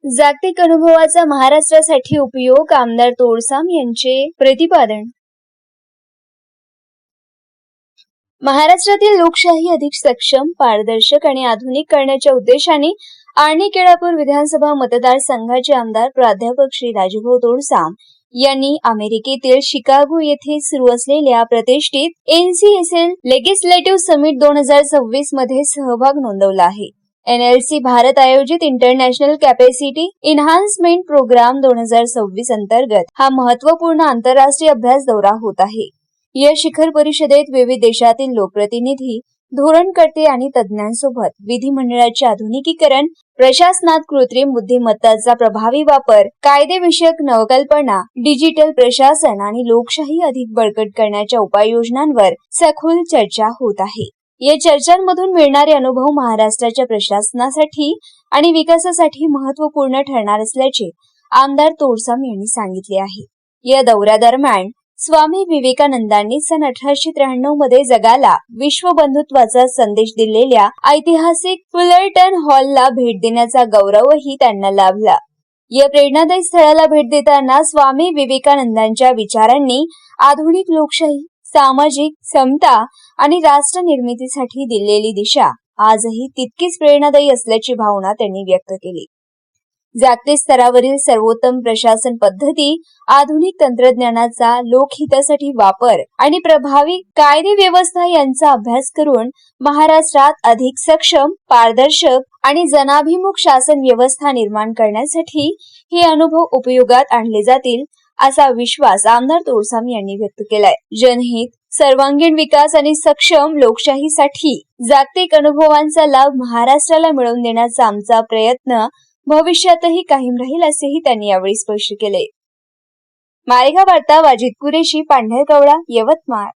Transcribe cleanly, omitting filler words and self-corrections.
जागतिक अनुभवाचा महाराष्ट्रासाठी उपयोग, आमदार तोडसाम यांचे प्रतिपादन. महाराष्ट्रातील लोकशाही अधिक सक्षम, पारदर्शक आणि आधुनिक करण्याच्या उद्देशाने आर्णी केळापूर विधानसभा मतदारसंघाचे आमदार प्राध्यापक श्री राजूभाऊ तोडसाम यांनी अमेरिकेतील शिकागो येथे सुरू असलेल्या प्रतिष्ठित NCSL लेजिस्लेटिव्ह समिट 2026 मध्ये सहभाग नोंदवला आहे. NLC भारत आयोजित इंटरनॅशनल कॅपॅसिटी एन्हान्समेंट प्रोग्राम 2026 अंतर्गत हा महत्वपूर्ण आंतरराष्ट्रीय अभ्यास दौरा होत आहे. या शिखर परिषदेत विविध देशातील लोकप्रतिनिधी, धोरणकर्ते आणि तज्ञांसोबत विधिमंडळाचे आधुनिकीकरण, प्रशासनात कृत्रिम बुद्धिमत्ताचा प्रभावी वापर, कायदेविषयक नवकल्पना, डिजिटल प्रशासन आणि लोकशाही अधिक बळकट करण्याच्या उपाययोजनांवर सखोल चर्चा होत आहे. या चर्चांमधून मिळणारे अनुभव महाराष्ट्राच्या प्रशासनासाठी आणि विकासासाठी महत्वपूर्ण ठरणार असल्याचे आमदार तोडसाम यांनी सांगितले आहे. या दौऱ्यादरम्यान स्वामी विवेकानंदांनी सन 1893 मध्ये जगाला विश्व बंधुत्वाचा संदेश दिलेल्या ऐतिहासिक फुलरटन हॉलला भेट देण्याचा गौरवही त्यांना लाभला. या प्रेरणादायी स्थळाला भेट देताना स्वामी विवेकानंदांच्या विचारांनी आधुनिक लोकशाही, सामाजिक समता आणि राष्ट्र निर्मितीसाठी दिलेली दिशा आजही तितकीच प्रेरणादायी असल्याची भावना त्यांनी व्यक्त केली. जागतिक स्तरावरील सर्वोत्तम प्रशासन पद्धती, आधुनिक तंत्रज्ञानाचा लोकहितासाठी वापर आणि प्रभावी कायदे व्यवस्था यांचा अभ्यास करून महाराष्ट्रात अधिक सक्षम, पारदर्शक आणि जनाभिमुख शासन व्यवस्था निर्माण करण्यासाठी हे अनुभव उपयोगात आणले जातील असा विश्वास आमदार तोडसाम यांनी व्यक्त केलाय. जनहित, सर्वांगीण विकास आणि सक्षम लोकशाहीसाठी जागतिक अनुभवांचा लाभ महाराष्ट्राला मिळवून देण्याचा आमचा प्रयत्न भविष्यातही कायम राहील असेही त्यांनी यावेळी स्पष्ट केले. मालेगाव वार्ता, वाजिद कुरेशी, पांढरकवडा, यवतमाळ.